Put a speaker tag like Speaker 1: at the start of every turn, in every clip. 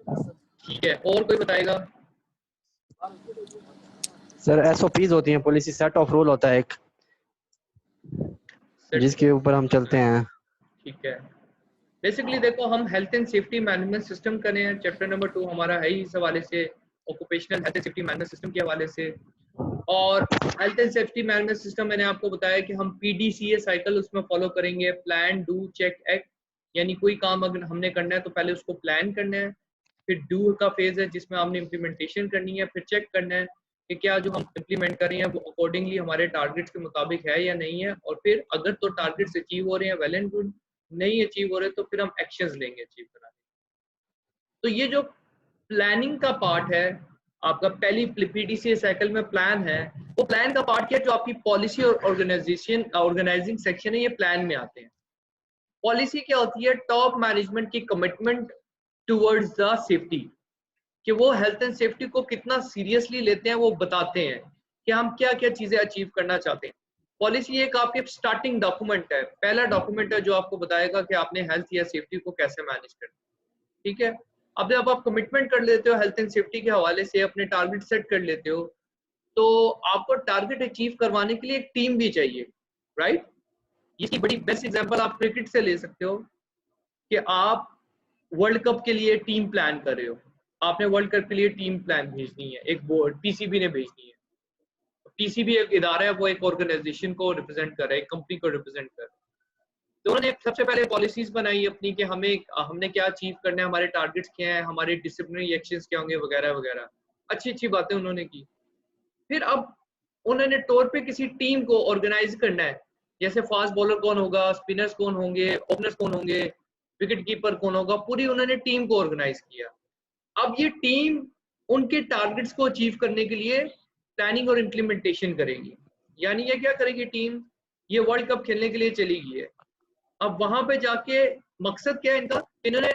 Speaker 1: ठीक है, और कोई बताएगा?
Speaker 2: सर एसओपीज होती हैं, पॉलिसी सेट ऑफ रूल होता है एक, जिसके ऊपर हम चलते हैं।
Speaker 1: ठीक है, बेसिकली देखो हम health and safety management system कर रहे हैं, चैप्टर नंबर 2 हमारा है ही इस हवाले से, occupational health and safety management system के हवाले से। और health and safety management system मैंने आपको बताया कि हम पीडीसीए साइकिल उसमें फॉलो करेंगे, प्लान डू चेक एक्ट। यानी कोई काम अगर हमने करना है तो पहले उसको प्लान करना है, फिर डू का फेज है जिसमें हमने इम्प्लीमेंटेशन करनी है, फिर चेक करना है कि क्या जो हम इम्प्लीमेंट कर रहे हैं वो अकॉर्डिंगली हमारे टारगेट्स के मुताबिक है या नहीं है, और फिर अगर तो टारगेट्स अचीव हो रहे हैं वेल एंड गुड, नहीं अचीव हो रहे तो फिर हम एक्शंस लेंगे अचीव कराने। तो ये जो प्लानिंग का पार्ट है आपका, पहली पीडीसीए साइकिल में प्लान है, वो प्लान का पार्ट क्या है, जो आपकी पॉलिसी और ऑर्गेनाइजिंग सेक्शन है, ये प्लान में आते हैं। पॉलिसी क्या होती है, टॉप मैनेजमेंट की कमिटमेंट टुवर्ड्स द सेफ्टी, कि वो हेल्थ एंड सेफ्टी को कितना सीरियसली लेते हैं, वो बताते हैं कि हम क्या क्या चीजें अचीव करना चाहते हैं। पॉलिसी एक आपके स्टार्टिंग डॉक्यूमेंट है, पहला डॉक्यूमेंट है जो आपको बताएगा कि आपने हेल्थ या सेफ्टी को कैसे मैनेज करना है। ठीक है, अब जब आप कमिटमेंट कर लेते हो हेल्थ एंड सेफ्टी के हवाले से, अपने टारगेट सेट कर लेते हो, तो आपको टारगेट अचीव करवाने के लिए एक टीम भी चाहिए, राइट। इसकी बड़ी बेस्ट एग्जांपल आप क्रिकेट से ले सकते हो कि आप वर्ल्ड कप के लिए टीम प्लान कर रहे हो, आपने वर्ल्ड कप के लिए टीम प्लान भेजनी है, एक बोर्ड पीसीबी ने भेजनी है। पीसीबी एक इदारा है, वो एक ऑर्गेनाइजेशन को रिप्रेजेंट कर रहा है, एक कंपनी को रिप्रेजेंट कर रहा है। तो उन्होंने सबसे पहले पॉलिसीज बनाई अपनी कि हमने क्या अचीव करना है, हमारे टारगेट्स क्या हैं, हमारे डिसिप्लिनरी एक्शंस क्या होंगे, वगैरह वगैरह, अच्छी अच्छी बातें उन्होंने की। फिर अब उन्होंने तौर पे किसी टीम को ऑर्गेनाइज करना है, जैसे फास्ट बॉलर कौन होगा, स्पिनर्स कौन होंगे, ओपनर्स कौन होंगे, विकेट कीपर कौन होगा, पूरी उन्होंने टीम को ऑर्गेनाइज किया। अब ये टीम उनके टारगेट्स को अचीव करने के लिए प्लानिंग और इम्प्लीमेंटेशन करेगी। यानी ये क्या करेगी टीम, ये वर्ल्ड कप खेलने के लिए चली गई है, अब वहां पे जाके मकसद क्या है इनका, इन्होंने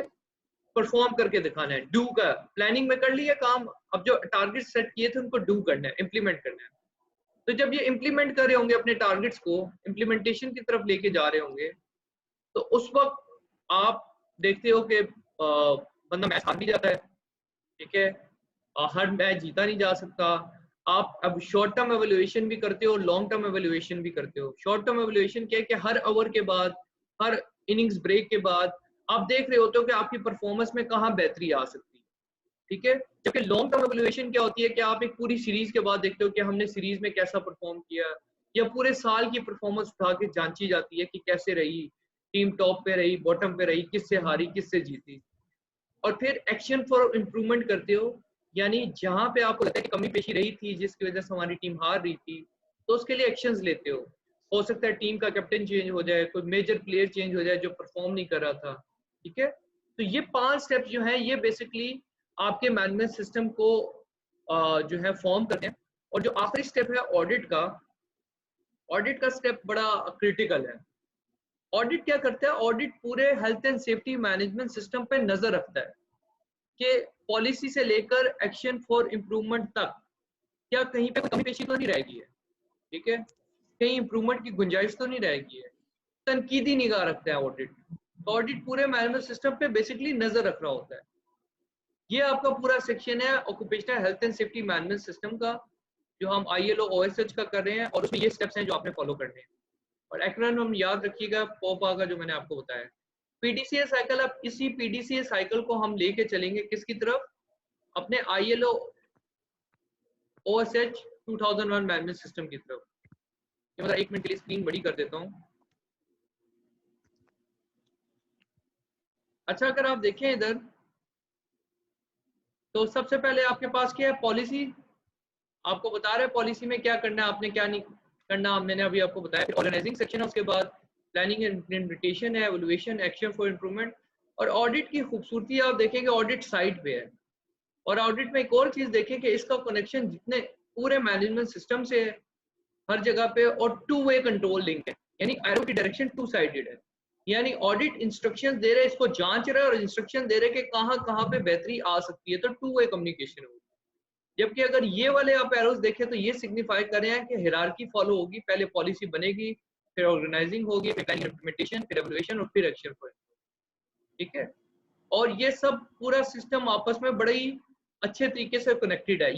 Speaker 1: परफॉर्म करके दिखाना है, डू का प्लानिंग में कर लिया काम, अब जो टारगेट सेट किए थे उनको डू करना है, इम्प्लीमेंट करना है। तो जब ये इम्प्लीमेंट कर रहे होंगे अपने टारगेट्स को, इम्प्लीमेंटेशन की तरफ लेके जा रहे होंगे, तो उस वक्त आप देखते हो कि बंदा मैच हार भी जाता है, ठीक है, हर मैच जीता नहीं जा सकता। आप अब शॉर्ट टर्म एवेल्युएशन भी करते हो, लॉन्ग टर्म एवेल्युएशन भी करते हो। शॉर्ट टर्म एवेल्युएशन क्या है कि हर ओवर के बाद, हर इनिंग्स ब्रेक के बाद आप देख रहे होते हो कि आपकी परफॉर्मेंस में कहाँ बेहतरी आ सकती है, ठीक है। जबकि लॉन्ग टर्म एवेल्युएशन क्या होती है कि आप एक पूरी सीरीज के बाद देखते हो कि हमने सीरीज में कैसा परफॉर्म किया, या पूरे साल की परफॉर्मेंस उठा के जांची जाती है कि कैसे रही टीम, टॉप पे रही, बॉटम पे रही, किससे हारी, किससे जीती। और फिर एक्शन फॉर इम्प्रूवमेंट करते हो, यानी जहां पे आपको लगता है कि कमी पेशी रही थी जिसकी वजह से हमारी टीम हार रही थी, तो उसके लिए एक्शंस लेते हो सकता है टीम का कैप्टन चेंज हो जाए, कोई मेजर प्लेयर चेंज हो जाए जो परफॉर्म नहीं कर रहा था, ठीक है। तो ये 5 स्टेप्स जो हैं ये बेसिकली आपके मैनेजमेंट सिस्टम को जो है फॉर्म करते हैं। और जो आखिरी स्टेप है ऑडिट का, ऑडिट का स्टेप बड़ा क्रिटिकल है। ऑडिट क्या करता है, ऑडिट पूरे health and safety management system पे नजर रखता है कि पॉलिसी से लेकर एक्शन फॉर इम्प्रूवमेंट तक क्या कहीं पे कोई कमी पेशी तो नहीं रहेगी है, ठीक है, कहीं इम्प्रूवमेंट की गुंजाइश तो नहीं रहेगी है। तनकीदी निगाह रखता है ऑडिट। तो ऑडिट पूरे मैनेजमेंट सिस्टम पे बेसिकली नजर रख रहा होता है। ये आपका पूरा सेक्शन है occupational health and safety management system का, जो हम ILO OSH का कर रहे हैं, और उसमें ये स्टेप्स हैं जो आपने फॉलो करने हैं। और एक्रोनिम हम याद रखिएगा पोपा का, जो मैंने आपको बताया। पीडीसीए साइकिल, अब इसी पीडीसीए साइकिल को हम लेके चलेंगे किसकी तरफ, अपने ILO OSH 2001 मैनेजमेंट सिस्टम की तरफ। ये मतलब 1 मिनट के लिए स्क्रीन बड़ी कर देता हूँ। अच्छा, अगर आप देखें इधर, तो सबसे पहले आपके पास क्या है, पॉलिसी। आपको बता रहे हैं पॉलिसी में क्या करना है, आपने क्या नहीं करना, मैंने अभी आपको बताया। ऑर्गेनाइजिंग सेक्शन है, उसके बाद प्लानिंग एंड इम्प्लीमेंटेशन है, एवल्यूएशन, एक्शन फॉर इम्प्रूवमेंट। और ऑडिट की खूबसूरती आप देखेंगे ऑडिट साइड पे है। और ऑडिट में एक और चीज देखें कि इसका कनेक्शन जितने पूरे मैनेजमेंट सिस्टम से है हर जगह पे, और 2 वे कंट्रोल लिंक है, यानी एरो की डायरेक्शन 2 साइडेड है। यानी ऑडिट इंस्ट्रक्शंस दे रहे हैं, इसको जांच रहे हैं, और इंस्ट्रक्शन दे रहे हैं कि कहाँ कहाँ पे बेहतरी आ सकती है, तो 2 वे कम्युनिकेशन होगी। जबकि अगर ये वाले आप एरोस देखें तो ये सिग्निफाई कर रहे हैं कि हिरार्की फॉलो होगी, पहले पॉलिसी बनेगी, फिर ऑर्गेनाइजिंग होगी, फिर प्लानिंग इम्प्लीमेंटेशन, फिर एवल्यूएशन, और फिर एक्शन फॉर, ठीक है। और ये सब पूरा सिस्टम आपस में बड़े ही अच्छे तरीके से कनेक्टेड है।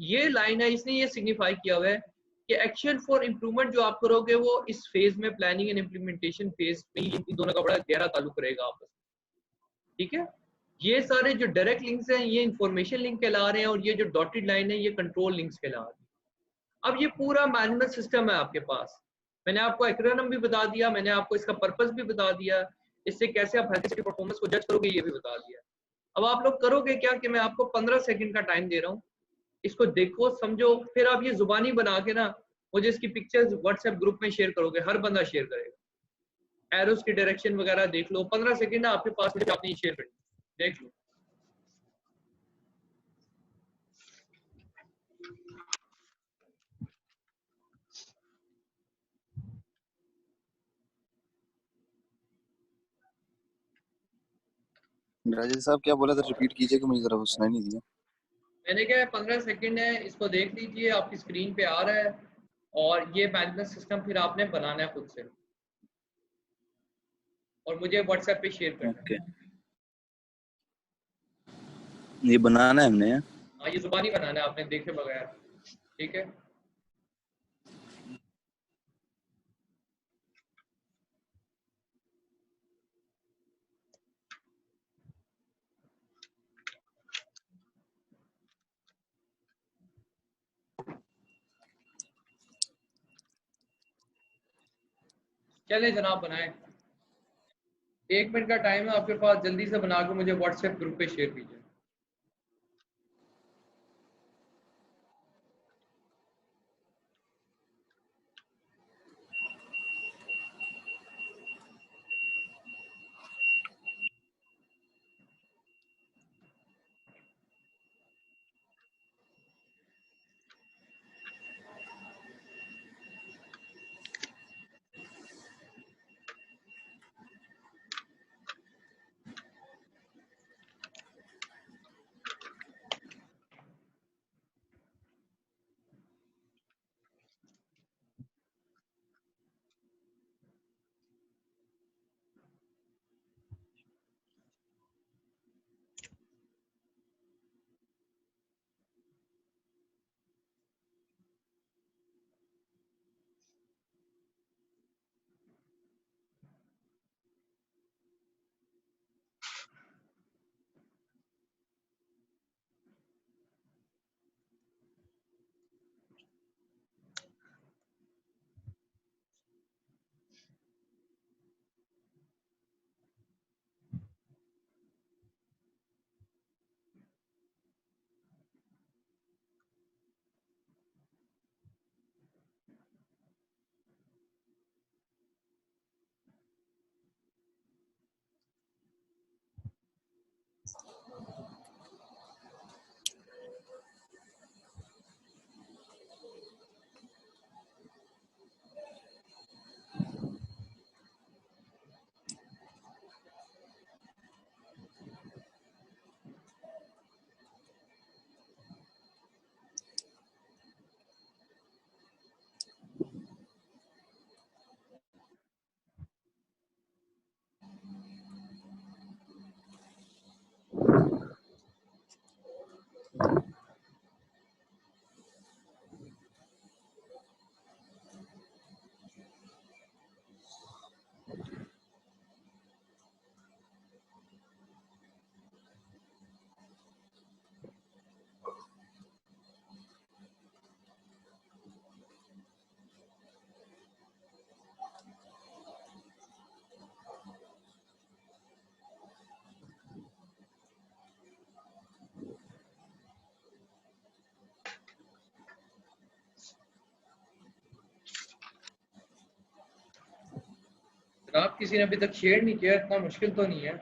Speaker 1: ये लाइन है, इसने ये सिग्निफाई किया हुआ है कि एक्शन फॉर इम्प्रूवमेंट जो आप करोगे वो इस फेज में, प्लानिंग एंड इम्प्लीमेंटेशन फेज में, इन दोनों का बड़ा गहरा ताल्लुक रहेगा आपस में। ठीक है, ये सारे जो डायरेक्ट लिंक्स हैं ये इंफॉर्मेशन लिंक कहला रहे हैं, और ये जो डॉटेड लाइन है ये कंट्रोल लिंक्स कहला रहे हैं। अब ये पूरा मैनेजमेंट सिस्टम है आपके पास। मैंने आपको एक्रोनिम भी बता दिया, मैंने आपको इसका पर्पस भी बता दिया, इससे कैसे आप हेल्थ परफॉर्मेंस को जज करोगे ये भी बता दिया। अब आप लोग करोगे क्या कि मैं आपको 15 सेकंड का टाइम दे रहा हूँ, इसको देखो समझो, फिर आप ये जुबानी बना के ना मुझे इसकी पिक्चर्स व्हाट्सएप ग्रुप में शेयर करोगे, हर बंदा शेयर करेगा। एरोस की डायरेक्शन वगैरह देख लो, 15 सेकंड ना आपके पास, मुझे आपने शेयर करनी, देख लो।
Speaker 3: राजेश साहब क्या बोला था, रिपीट कीजिए कि मुझे जरा सुनाई नहीं दिया।
Speaker 1: मैंने क्या 15 सेकंड है, इसको देख लीजिए, आपकी स्क्रीन पे आ रहा है, और ये मैनेजमेंट सिस्टम फिर आपने बनाना है खुद से, और मुझे व्हाट्सएप पे शेयर करना है।
Speaker 3: ये बनाना है हमने।
Speaker 1: हाँ, ये जुबानी बनाना है आपने देखे बगैर। ठीक है, चले जनाब बनाए। 1 मिनट का टाइम है आपके पास, जल्दी से बना के मुझे व्हाट्सएप ग्रुप पे शेयर कीजिए। जनाब किसी ने अभी तक शेयर नहीं किया, इतना मुश्किल तो नहीं है।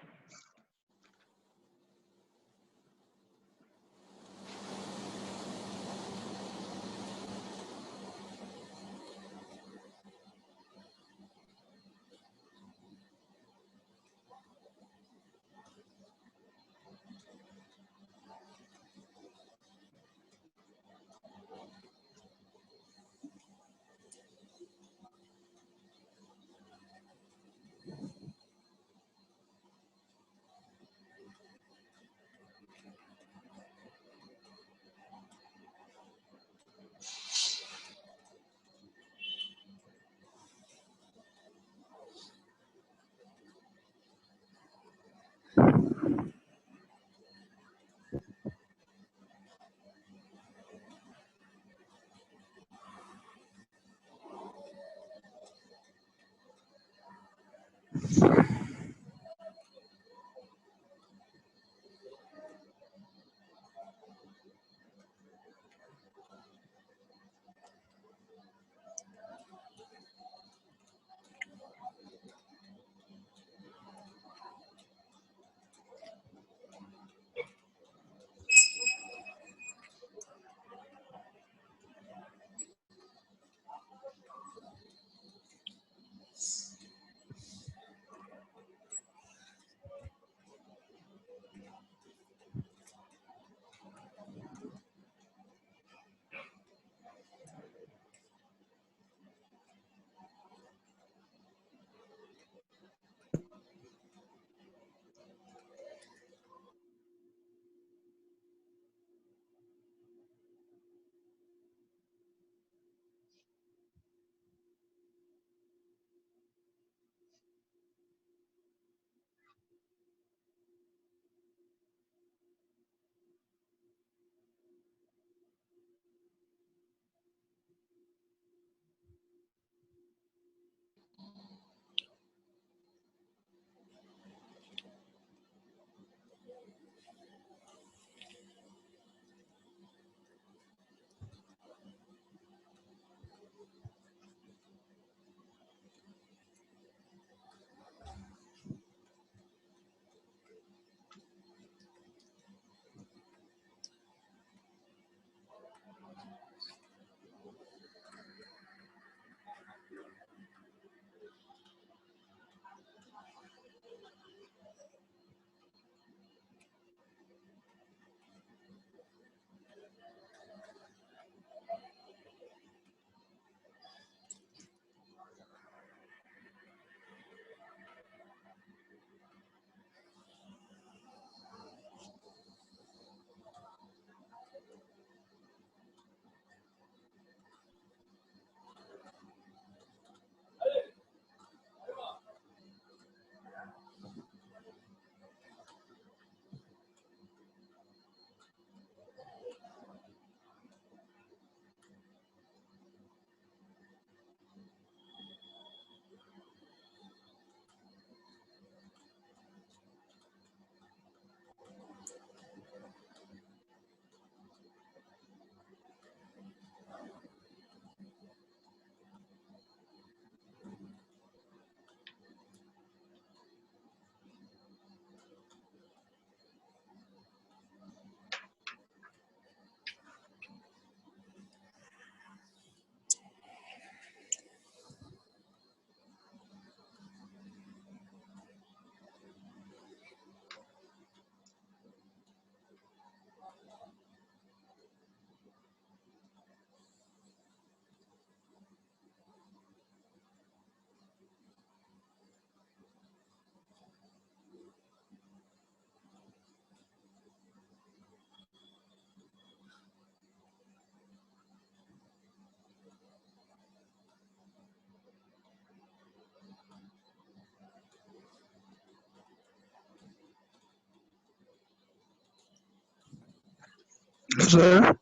Speaker 4: सर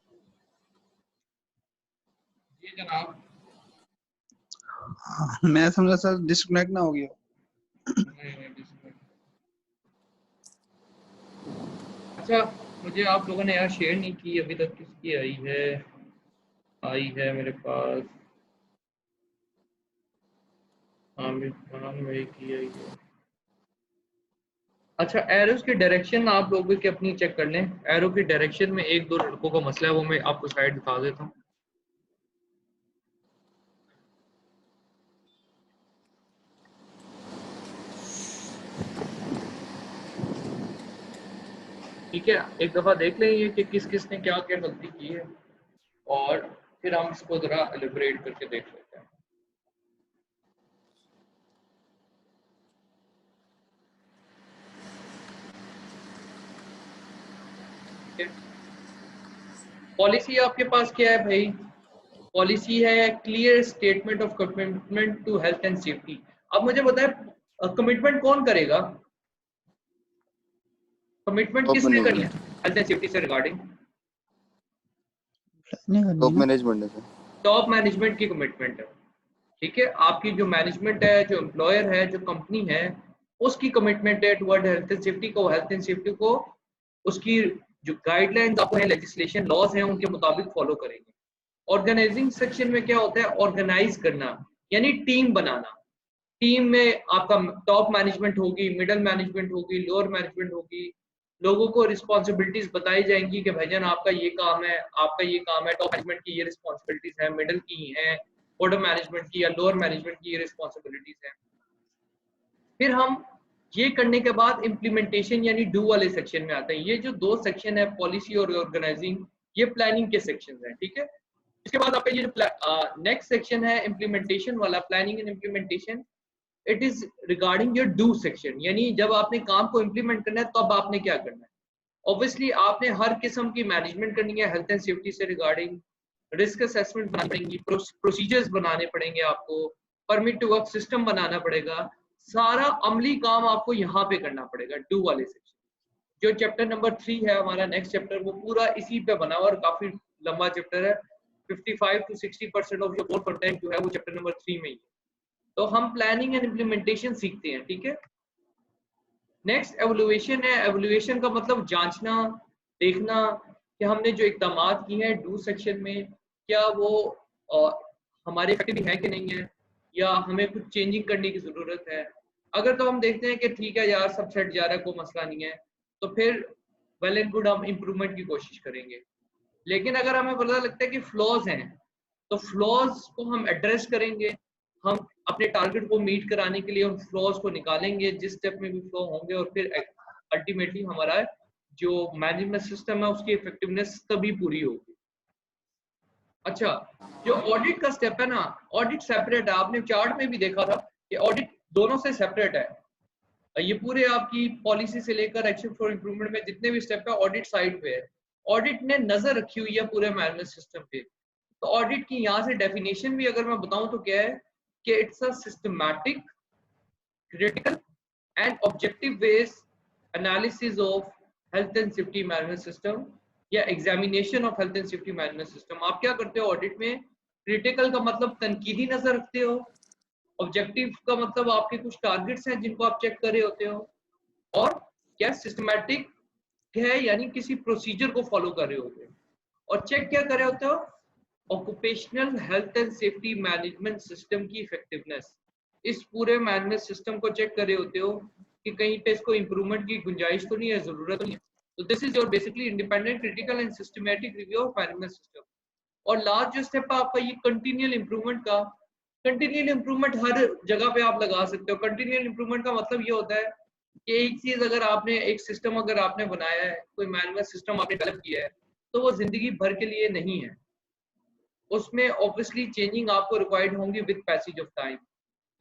Speaker 1: जी जनाब।
Speaker 4: मैं समझा सर डिस्कनेक्ट ना हो गया।
Speaker 1: नहीं, अच्छा, मुझे आप लोगों ने यार शेयर नहीं की अभी तक, किसकी आई है मेरे पास। आमिर खान भाई की आई है। अच्छा, एरोस की डायरेक्शन आप लोगों की अपनी चेक कर लें। एरो की डायरेक्शन में एक दो लड़कों का मसला है, वो मैं आपको साइड दिखा देता हूँ। ठीक है, एक दफा देख लेंगे कि किस किस ने क्या क्या गलती की है, और फिर हम इसको जरा एलिब्रेट करके देख लेते हैं। पॉलिसी आपके पास क्या है भाई? पॉलिसी है clear statement of commitment to health and safety. अब मुझे बताए कमिटमेंट कौन करेगा? कमिटमेंट
Speaker 3: टॉप
Speaker 1: किसने करनी है
Speaker 3: मैनेजमेंट।
Speaker 1: हेल्थ एंड सेफ्टी से रिगार्डिंग?
Speaker 3: टॉप मैनेजमेंट है सर।
Speaker 1: टॉप मैनेजमेंट की कमिटमेंट है। ठीक है, आपकी जो मैनेजमेंट है, जो एम्प्लॉयर है, जो कंपनी है, उसकी कमिटमेंट है टुवर्ड हेल्थ एंड सेफ्टी को। हेल्थ एंड सेफ्टी को उसकी जो गाइडलाइंस आपको है, लेजिस्लेशन लॉज हैं, उनके मुताबिक फॉलो करेंगे। ऑर्गेनाइजिंग सेक्शन में क्या होता है? ऑर्गेनाइज करना, यानी टीम बनाना। टीम में आपका टॉप मैनेजमेंट होगी, मिडिल मैनेजमेंट होगी, लोअर मैनेजमेंट होगी। लोगों को रिस्पॉन्सिबिलिटीज बताई जाएंगी कि भाईजान आपका ये काम है, आपका ये काम है। टॉप मैनेजमेंट की ये रिस्पॉन्सिबिलिटीज है, मिडिल की है, बॉर्डर मैनेजमेंट की या लोअर मैनेजमेंट की ये रिस्पॉन्सिबिलिटीज है। फिर हम ये करने के बाद इम्प्लीमेंटेशन यानी डू वाले सेक्शन में आते हैं। ये जो दो सेक्शन है, पॉलिसी और ऑर्गेनाइजिंग, ये प्लानिंग के सेक्शन हैं। ठीक है, इसके बाद आपका ये जो नेक्स्ट सेक्शन है इम्प्लीमेंटेशन वाला, planning and implementation, it is regarding your do section, यानी जब आपने काम को इम्प्लीमेंट करना है तब आपने क्या करना है। ऑब्वियसली आपने हर किस्म की मैनेजमेंट करनी है हेल्थ एंड सेफ्टी से रिगार्डिंग। रिस्क असेसमेंट बनानी पड़ेंगी, प्रोसीजर्स बनाने पड़ेंगे आपको, परमिट टू वर्क सिस्टम बनाना पड़ेगा। सारा अमली काम आपको यहाँ पे करना पड़ेगा डू वाले सेक्शन। जो चैप्टर नंबर 3 है हमारा नेक्स्ट चैप्टर, वो पूरा इसी पे बना हुआ और काफी लंबा चैप्टर है। 55 to 60% of your core content जो है वो चैप्टर नंबर 3 में ही है। तो हम प्लानिंग एंड इम्प्लीमेंटेशन सीखते हैं। ठीक है, नेक्स्ट एवल्यूएशन है। एवल्यूएशन का मतलब जांचना, देखना कि हमने जो इकदाम किए हैं डू सेक्शन में, क्या वो हमारे इफेक्टिव है कि नहीं है, या हमें कुछ चेंजिंग करने की जरूरत है। अगर तो हम देखते हैं कि ठीक है यार सब सेट जा रहा है, कोई मसला नहीं है, तो फिर वेल एंड गुड, हम इम्प्रूवमेंट की कोशिश करेंगे। लेकिन अगर हमें पता लगता है कि फ्लॉज हैं, तो फ्लॉज को हम एड्रेस करेंगे। हम अपने टारगेट को मीट कराने के लिए उन फ्लॉज को निकालेंगे जिस स्टेप में भी फ्लॉ होंगे, और फिर अल्टीमेटली हमारा जो मैनेजमेंट सिस्टम है उसकी इफेक्टिवनेस तभी पूरी होगी। अच्छा, जो ऑडिट का स्टेप है ना, ऑडिट सेपरेट है। आपने चार्ट में भी देखा था कि ऑडिट दोनों से सेपरेट है। ये पूरे आपकी पॉलिसी से लेकर एक्शन फॉर इम्प्रूवमेंट में जितने भी स्टेप है, ऑडिट साइड पे है। ऑडिट ने नजर रखी हुई है पूरे मैनेजमेंट सिस्टम पे। तो ऑडिट की यहाँ से डेफिनेशन भी अगर मैं बताऊं तो क्या है कि it's a systematic, critical and objective based analysis of health and safety management system या examination of health and safety management system. आप क्या करते हो ऑडिट में? क्रिटिकल का मतलब तनकीदी नजर रखते हो, ऑब्जेक्टिव का मतलब आपके कुछ टारगेट्स हैं जिनको आप चेक कर रहे होते हो, और क्या सिस्टमैटिक है यानी किसी प्रोसीजर को फॉलो कर रहे होते हो, और चेक क्या कर रहे होते हो? Occupational health and safety management system की इफेक्टिवनेस। इस पूरे मैनेजमेंट सिस्टम को चेक कर रहे होते हो कि कहीं पे इसको इंप्रूवमेंट की गुंजाइश तो नहीं है, जरूरत नहीं है। तो this is your basically independent, critical and systematic review of management system. और लास्ट जो स्टेप है आपका ये कंटिन्यूअल इंप्रूवमेंट का। कंटिन्यूअल इंप्रूवमेंट हर जगह पे आप लगा सकते हो। कंटिन्यूअल इंप्रूवमेंट का मतलब ये होता है कि एक चीज अगर आपने, एक सिस्टम अगर आपने बनाया है, कोई मैनेजमेंट सिस्टम आपने डेवलप किया है, तो वो जिंदगी भर के लिए नहीं है। उसमें ऑब्वियसली चेंजिंग आपको रिक्वायर्ड होंगी विद पैसेज ऑफ टाइम।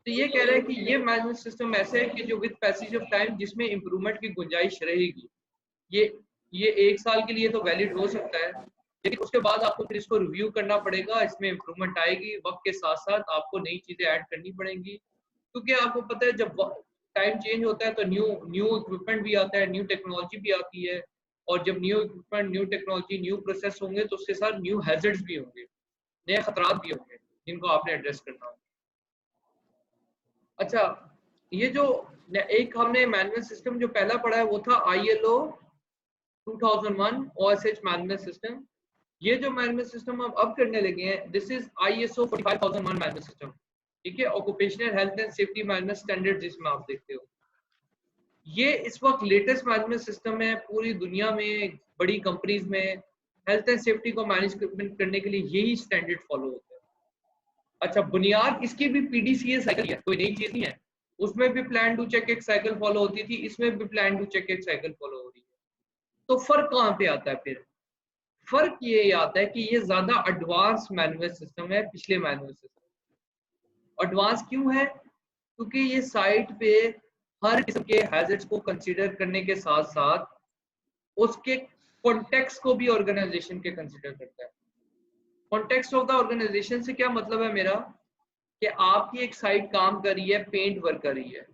Speaker 1: तो ये कह रहा है कि ये मैनेजमेंट सिस्टम ऐसे है कि जो विद पैसेज ऑफ टाइम जिसमें इंप्रूवमेंट की गुंजाइश रहेगी। ये ये 1 साल के लिए तो वैलिड हो सकता है, लेकिन उसके बाद आपको फिर इसको रिव्यू करना पड़ेगा। इसमें इंप्रूवमेंट आएगी, वक्त के साथ साथ आपको नई चीजें ऐड करनी पड़ेंगी, क्योंकि आपको पता है जब टाइम चेंज होता है तो न्यू न्यू इक्विपमेंट भी आता है, न्यू टेक्नोलॉजी भी आती है, और जब new equipment, new technology, new process होंगे तो उसके साथ न्यू हैजर्ड्स भी होंगे, नए खतरात भी होंगे जिनको आपने एड्रेस करना होगा। अच्छा, ये जो एक हमने मैनेजमेंट सिस्टम जो पहला पढ़ा है वो था ILO 2001 OSH मैनेजमेंट सिस्टम। ये जो मैनेजमेंट सिस्टम हम अब करने लगे हैं, this is ISO 45001 management system, ठीक है, occupational health and safety management standard जिसमें आप देखते हो। ये इस वक्त लेटेस्ट मैनेजमेंट सिस्टम है पूरी दुनिया में, बड़ी कंपनीज में हेल्थ एंड सेफ्टी को मैनेज करने के लिए यही स्टैंडर्ड फॉलो होता है। अच्छा, बुनियाद इसकी भी PDCA साइकिल है, कोई नई चीज नहीं है। उसमें भी प्लान टू चेक एक साइकिल फॉलो होती थी, इसमें भी प्लान टू चेक एक साइकिल फॉलो हो रही है। तो फर्क कहाँ पे आता है फिर? फर्क ये आता है कि ये ज्यादा एडवांस मैनेजमेंट सिस्टम है पिछले मैनेजमेंट सिस्टम। एडवांस क्यों है? क्योंकि ये साइट पे हर किस्म के हैजर्ड्स को कंसीडर करने के साथ साथ उसके कॉन्टेक्स्ट को भी ऑर्गेनाइजेशन के कंसीडर करता है। कॉन्टेक्स्ट ऑफ द ऑर्गेनाइजेशन से क्या मतलब है मेरा, कि आपकी एक साइट काम कर रही है, पेंट वर्क कर रही है,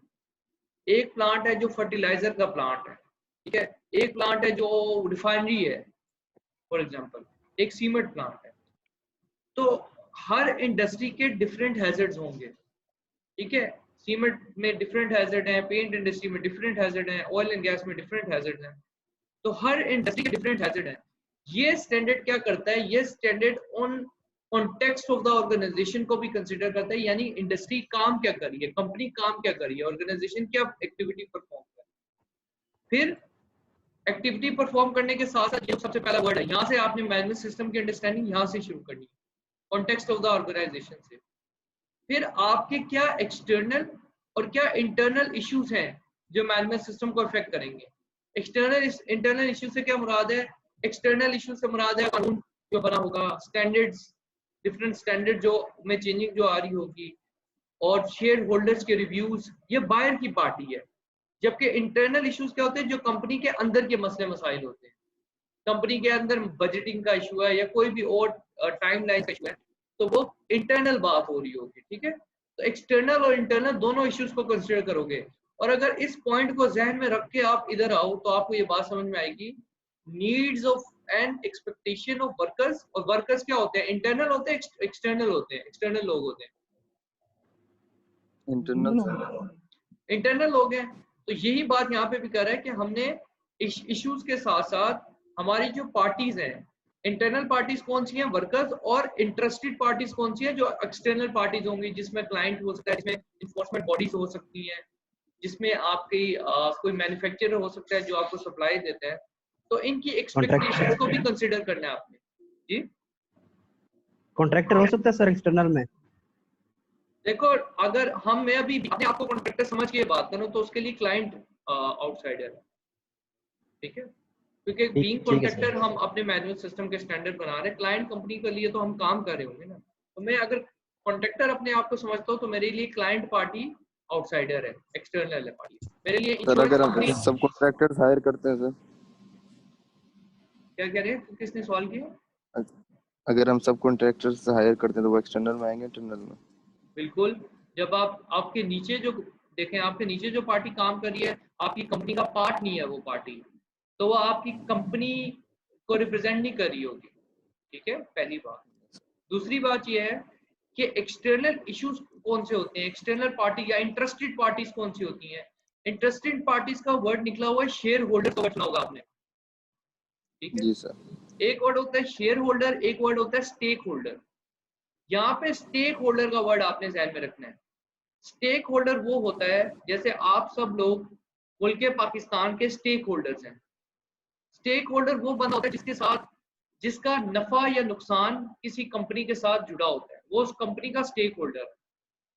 Speaker 1: एक प्लांट है जो फर्टिलाइजर का प्लांट है, ठीक है, एक प्लांट है जो रिफाइनरी है फॉर एग्जांपल, एक सीमेंट प्लांट है। तो हर इंडस्ट्री के डिफरेंट हैजर्ड्स होंगे, ठीक है, सीमेंट में डिफरेंट हैजर्ड हैं, पेंट इंडस्ट्री में डिफरेंट हैजर्ड हैं, ऑयल एंड गैस में डिफरेंट हैजर्ड हैं। तो हर इंडस्ट्री के डिफरेंट हैजर्ड हैं। ये स्टैंडर्ड क्या करता है, ये standard on context of the organisation को भी कंसीडर करता है, यानी इंडस्ट्री काम क्या कर रही है, कंपनी काम क्या कर रही है, ऑर्गेनाइजेशन क्या एक्टिविटी परफॉर्म कर रही है। फिर एक्टिविटी परफॉर्म करने के साथ साथ ये सबसे पहला वर्ड है, यहाँ से आपने मैनेजमेंट सिस्टम की अंडरस्टैंडिंग यहाँ से शुरू करनी है, कॉन्टेक्स्ट ऑफ द ऑर्गेनाइजेशन से। फिर आपके क्या एक्सटर्नल और क्या इंटरनल इश्यूज हैं जो मैनेजमेंट सिस्टम को अफेक्ट करेंगे। एक्सटर्नल इंटरनल इश्यूज से क्या मुराद है? एक्सटर्नल इश्यूज से मुराद है कानून जो बना होगा, स्टैंडर्ड्स, डिफरेंट स्टैंडर्ड जो में चेंजिंग जो आ रही होगी, और शेयर होल्डर्स के रिव्यूज, ये बाहर की पार्टी है। जबकि इंटरनल इश्यूज क्या होते हैं, जो कंपनी के अंदर के मसले मसाइल होते हैं, कंपनी के अंदर बजटिंग का इशू है या कोई भी और टाइम लाइन का इशू है, तो वो इंटरनल बात हो रही होगी, ठीक है। तो एक्सटर्नल और इंटरनल दोनों इश्यूज को कंसीडर करोगे, और अगर इस पॉइंट को जहन में रख के आप इधर आओ तो आपको ये बात समझ में आएगी, needs of and expectation of workers. और वर्कर्स क्या होते हैं? इंटरनल होते हैं, एक्सटर्नल होते हैं, एक्सटर्नल लोग होते हैं, इंटरनल लोग हैं। तो यही बात यहाँ पे भी कर रहा है कि हमने इश्यूज के साथ साथ हमारी जो पार्टीज हैं, इंटरनल पार्टीज कौन सी हैं, वर्कर्स, और इंटरेस्टेड पार्टीज कौन सी हैं, जो एक्सटर्नल पार्टीज होंगी, जिसमें क्लाइंट हो सकता है, जिसमें इन्फोर्समेंट बॉडीज हो सकती हैं, जिसमें आपकी कोई मैन्युफैक्चरर हो सकता है जो आपको सप्लाई देता है। तो इनकी एक्सपेक्टेशंस को भी कंसीडर करना है आपने। जी,
Speaker 2: कॉन्ट्रैक्टर हो सकता है सर एक्सटर्नल में?
Speaker 1: देखो, अगर मैं अभी अपने आपको कॉन्ट्रैक्टर समझ के बात करूं तो उसके लिए क्लाइंट आउटसाइडर है, ठीक है, क्योंकि बीइंग कॉन्ट्रैक्टर हम अपने मैनेजमेंट सिस्टम के स्टैंडर्ड बना रहे हैं, क्लाइंट कंपनी के लिए तो हम काम कर रहे होंगे ना। तो मैं अगर कॉन्ट्रैक्टर अपने आप को समझता हूँ तो मेरे लिए क्लाइंट पार्टी आउटसाइडर है, एक्सटर्नल है पार्टी मेरे लिए।
Speaker 3: सर अगर हम सब कॉन्ट्रैक्टर्स हायर करते हैं सर,
Speaker 1: क्या कह रहे हैं, किसने सवाल किया?
Speaker 3: अगर हम सब कॉन्ट्रैक्टर्स हायर करते हैं तो वो एक्सटर्नल में आएंगे, इंटरनल में?
Speaker 1: बिल्कुल। जब आपके नीचे जो देखें, आपके नीचे जो पार्टी काम कर रही है, आपकी कंपनी का पार्ट नहीं है वो पार्टी, तो वो आपकी कंपनी को रिप्रेजेंट नहीं कर रही होगी, ठीक है, पहली बात। दूसरी बात ये है कि एक्सटर्नल इश्यूज कौन से होते हैं, एक्सटर्नल पार्टी या इंटरेस्टेड पार्टीज कौन सी होती हैं। इंटरेस्टेड पार्टीज का वर्ड निकला हुआ है शेयर होल्डर का, सुना होगा आपने, ठीक है
Speaker 3: जी सर।
Speaker 1: एक वर्ड होता है शेयर होल्डर, एक वर्ड होता है स्टेक होल्डर। यहाँ पे स्टेक होल्डर का वर्ड आपने ध्यान में रखना है। स्टेक होल्डर वो होता है, जैसे आप सब लोग मुल्क पाकिस्तान के स्टेक होल्डर्स हैं। स्टेक होल्डर वो बंदा होता है जिसके साथ, जिसका नफा या नुकसान किसी कंपनी के साथ जुड़ा होता है, वो उस कंपनी का स्टेक होल्डर।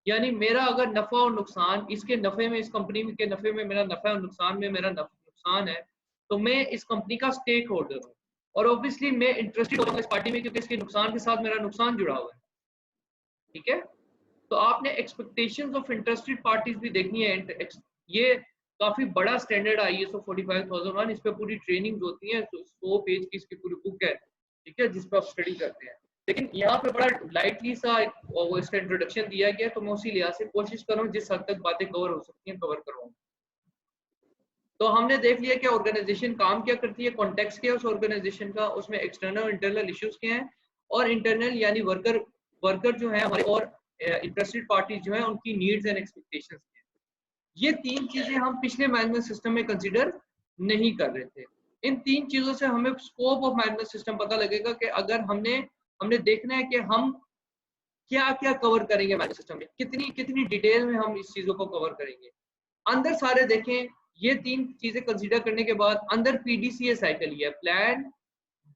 Speaker 1: यानी मेरा अगर नफा और नुकसान, इसके नफे में, इस कंपनी के नफे में मेरा नफा और नुकसान में मेरा नुकसान है, तो मैं इस कंपनी का स्टेक होल्डर हूँ, और ऑब्वियसली मैं इंटरेस्टेड होगा इस पार्टी में, क्योंकि इसके नुकसान के साथ मेरा नुकसान जुड़ा हुआ है, ठीक है। तो आपने एक्सपेक्टेशंस ऑफ इंटरेस्टेड पार्टीज भी देखनी है। ये काफी बड़ा स्टैंडर्ड है ISO 45001, इस पे पूरी ट्रेनिंग होती है, 100 पेज की इसकी पूरी बुक है, ठीक है, जिस पे आप स्टडी करते हैं। लेकिन यहाँ पे बड़ा लाइटली सा वो इसका इंट्रोडक्शन दिया गया, तो मैं उसी लिहाज से कोशिश कर रहा हूँ जिस हद तक बातें कवर हो सकती हैं कवर करवाऊँ। तो हमने देख लिया कि ऑर्गेनाइजेशन काम क्या करती है, कॉन्टेक्स्ट क्या है उस ऑर्गेनाइजेशन का, उसमें एक्सटर्नल और इंटरनल इश्यूज क्या हैं, और इंटरनल यानी वर्कर जो है हमारे और इंटरेस्टेड पार्टीज जो है उनकी नीड्स एंड एक्सपेक्टेशंस क्या हैं। ये तीन चीजें हम पिछले मैनेजमेंट सिस्टम में कंसीडर नहीं कर रहे थे। इन तीन चीजों से हमें स्कोप ऑफ मैनेजमेंट सिस्टम पता लगेगा कि अगर हमने देखना है कि हम क्या क्या कवर करेंगे मैनेजमेंट सिस्टम में, कितनी कितनी डिटेल में हम इस चीजों को कवर करेंगे। अंदर सारे देखें, ये तीन चीजें कंसीडर करने के बाद अंदर पीडीसीए साइकिल ही है, plan,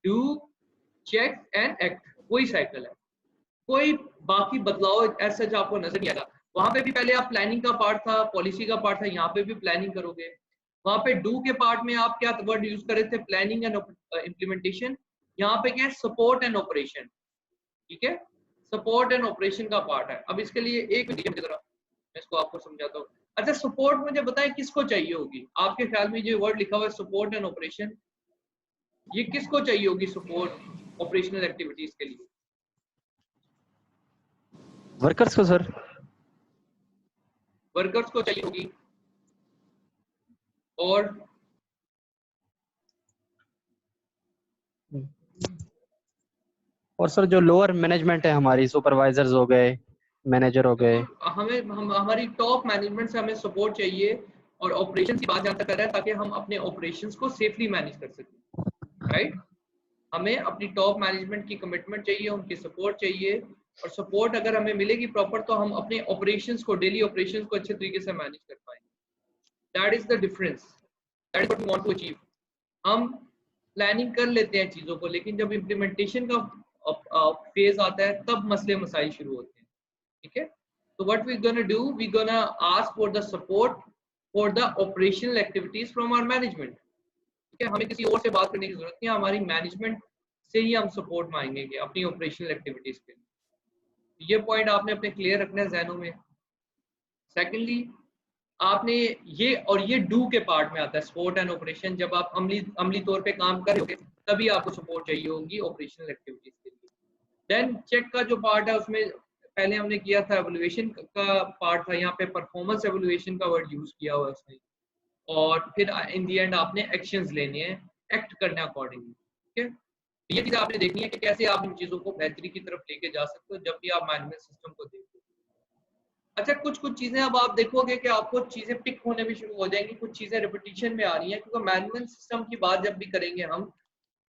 Speaker 1: do, check and act, वही साइकिल है। कोई बाकी बदलाव ऐसा आपको नजर नहीं आएगा। वहां पे भी पहले आप प्लानिंग का पार्ट था, पॉलिसी का पार्ट था, यहाँ पे भी प्लानिंग करोगे। वहां पे डू के पार्ट में आप क्या वर्ड यूज कर रहे थे, प्लानिंग एंड इम्प्लीमेंटेशन। यहाँ पे क्या है, सपोर्ट एंड ऑपरेशन। ठीक है, सपोर्ट एंड ऑपरेशन का पार्ट है। अब इसके लिए एक मिनट जरा मैं इसको आपको समझाता हूँ। अच्छा, सपोर्ट मुझे बताएं किसको चाहिए होगी, आपके ख्याल में जो वर्ड लिखा हुआ है सपोर्ट एंड ऑपरेशन, ये किसको चाहिए होगी सपोर्ट ऑपरेशनल एक्टिविटीज के लिए?
Speaker 2: वर्कर्स को सर।
Speaker 1: वर्कर्स को चाहिए होगी।
Speaker 2: और सर जो लोअर मैनेजमेंट है हमारी, सुपरवाइजर्स हो गए, मैनेजर हो गए,
Speaker 1: हमारी टॉप मैनेजमेंट से हमें सपोर्ट चाहिए, और ऑपरेशन की बात जहां तक कर रहा है ताकि हम अपने ऑपरेशंस को सेफली मैनेज कर सकें। राइट, हमें अपनी टॉप मैनेजमेंट की कमिटमेंट चाहिए, उनकी सपोर्ट चाहिए, और सपोर्ट अगर हमें मिलेगी प्रॉपर तो हम अपने ऑपरेशंस को, डेली ऑपरेशंस को अच्छे तरीके से मैनेज कर पाएंगे। That is the difference, that is what we want to achieve. हम प्लानिंग कर लेते हैं चीजों को, लेकिन जब इम्प्लीमेंटेशन का फेज आता है तब मसले मसाइल शुरू होते हैं। ठीक है, तो what we gonna do, we gonna ask for the support for the operational activities from our management. ठीक है, हमें किसी और से बात करने की जरूरत नहीं है, हमारी मैनेजमेंट से ही हम सपोर्ट मांगेंगे अपनी ऑपरेशनल एक्टिविटीज के लिए। ये पॉइंट आपने अपने क्लियर रखना है जहनों में। सेकेंडली, आपने ये डू के पार्ट में आता है सपोर्ट एंड ऑपरेशन। जब आप अमली तौर पे काम कर रहे होगे तभी आपको सपोर्ट चाहिए होगी ऑपरेशनल एक्टिविटीज के लिए। देन चेक का जो पार्ट है उसमें पहले हमने किया था एवल्यूएशन का पार्ट था, यहाँ पे परफॉर्मेंस एवल्यूएशन का वर्ड यूज किया हुआ है उसने, और फिर इन दी एंड आपने एक्शंस लेने हैं, एक्ट करना है अकॉर्डिंगली। ठीक है, ये चीज आपने देखनी है कि कैसे आप इन चीजों को बेहतरी की तरफ लेके जा सकते हो जब भी आप मैनेजमेंट सिस्टम को देखो। अच्छा, कुछ चीजें अब आप देखोगे कि आपको चीजें पिक होने भी शुरू हो जाएंगी, कुछ चीजें रिपीटिशन में आ रही हैं, क्योंकि मैनेजमेंट सिस्टम की बात जब भी करेंगे हम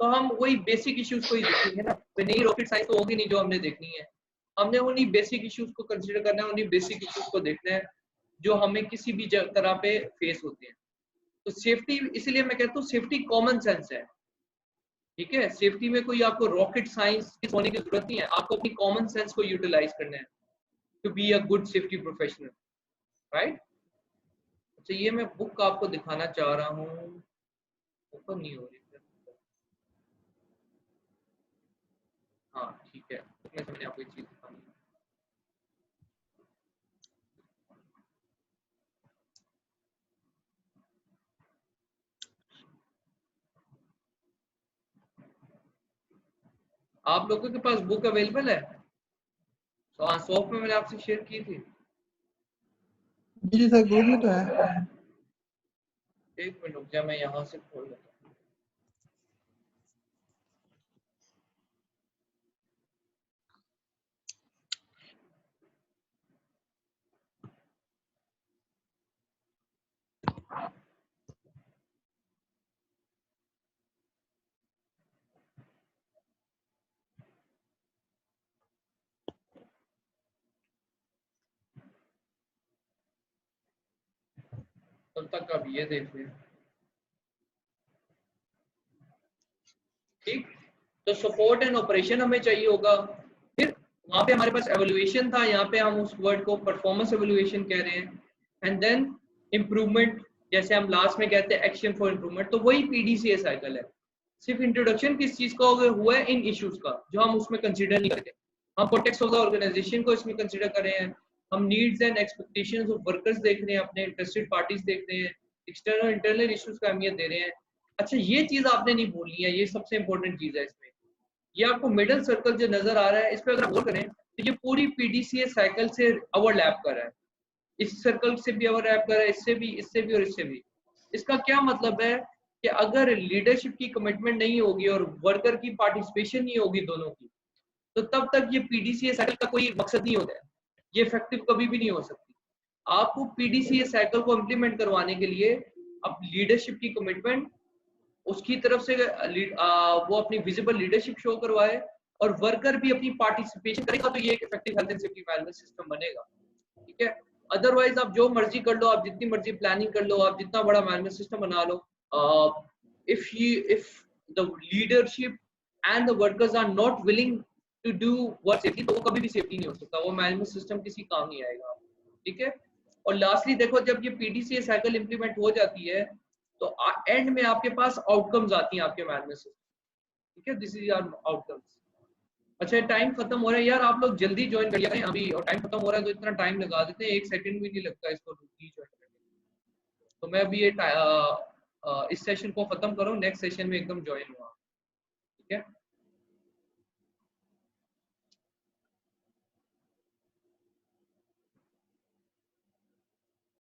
Speaker 1: तो हम वही बेसिक इश्यूज को ही देखेंगे ना, नई रॉकेट साइंस तो होगी नहीं जो हमने देखनी है। हमने उन्हीं बेसिक इश्यूज को कंसीडर करना है, उन्हीं बेसिक इश्यूज को देखना है जो हमें किसी भी तरह पे फेस होते हैं। तो सेफ्टी, इसीलिए मैं कहता हूँ सेफ्टी कॉमन सेंस है। ठीक है, सेफ्टी में कोई आपको रॉकेट साइंस होने की जरूरत नहीं है, आपको अपनी कॉमन सेंस को यूटिलाइज करना है to be a good safety professional. Right, अच्छा ये मैं बुक आपको दिखाना चाह रहा हूँ, ओपन नहीं हो रही। हाँ ठीक है, उसमें से मैंने आपको एक चीज दिखानी है। आप लोगों के पास बुक अवेलेबल है? तो हाँ, सॉफ्ट में मैंने आपसे शेयर की थी।
Speaker 4: जी सर, ग्रुप में तो है।
Speaker 1: एक मिनट रुक जा, मैं यहाँ से खोल लेता हूँ। तब तक आप ये देख लें। ठीक, तो सपोर्ट एंड ऑपरेशन हमें चाहिए होगा। फिर वहां पे हमारे पास एवल्यूएशन था, यहाँ पे हम उस वर्ड को परफॉर्मेंस एवल्यूएशन कह रहे हैं। एंड देन इम्प्रूवमेंट, जैसे हम लास्ट में कहते हैं एक्शन फॉर इम्प्रूवमेंट, तो वही पीडीसीए साइकिल है। सिर्फ इंट्रोडक्शन किस चीज का हुआ है, इन इश्यूज का, जो हम उसमें कंसीडर नहीं करते। हम कॉन्टेक्स्ट ऑफ द ऑर्गेनाइजेशन को इसमें कंसीडर कर रहे हैं, हम needs and expectations of workers देख रहे हैं, अपने इंटरेस्टेड पार्टीज देख रहे हैं, एक्सटर्नल इंटरनल इश्यूज का अहमियत दे रहे हैं। अच्छा, ये चीज आपने नहीं भूलनी है, ये सबसे इंपॉर्टेंट चीज है इसमें। ये आपको मिडल सर्कल जो नजर आ रहा है, इस पे अगर आप गौर करें तो ये पूरी पीडीसीए साइकिल से ओवरलैप कर रहा है। इस सर्कल से भी ओवरलैप कर रहा है, इससे भी और इससे भी। इसका क्या मतलब है कि अगर लीडरशिप की कमिटमेंट नहीं होगी और वर्कर की पार्टिसिपेशन नहीं होगी दोनों की, तो तब तक ये पीडीसीए साइकिल का कोई मकसद नहीं होता है, ये इफेक्टिव कभी भी नहीं हो सकती। आपको पीडीसीए साइकिल को इम्प्लीमेंट करवाने के लिए अब लीडरशिप की कमिटमेंट, उसकी तरफ से वो अपनी विजिबल लीडरशिप शो करवाए और वर्कर भी अपनी पार्टिसिपेशन करेगा, तो ये एक effective health and safety management system बनेगा। ठीक है, अदरवाइज आप जो मर्जी कर लो, आप जितनी मर्जी प्लानिंग कर लो, आप जितना बड़ा मैनेजमेंट सिस्टम बना लो, if the leadership and the workers are not willing to do what safety, तो वो कभी भी सेफ्टी नहीं हो सकता, वो मैनेजमेंट सिस्टम किसी काम नहीं आएगा। ठीक है, और लास्टली देखो, जब ये पीडीसीए साइकिल इंप्लीमेंट हो जाती है तो एंड में आपके पास आउटकम्स आती हैं आपके मैनेजमेंट सिस्टम। ठीक है, दिस इज आवर आउटकम्स। अच्छा, टाइम खत्म हो रहा है यार, आप लोग जल्दी ज्वाइन करिए अभी, और टाइम खत्म हो रहा है तो इतना टाइम लगा देते हैं, 1 सेकंड भी नहीं लगता इसको ज्वाइन करने। तो मैं अभी ये इस सेशन को खत्म करूं, नेक्स्ट सेशन में एकदम ज्वाइन हुआ। ठीक है।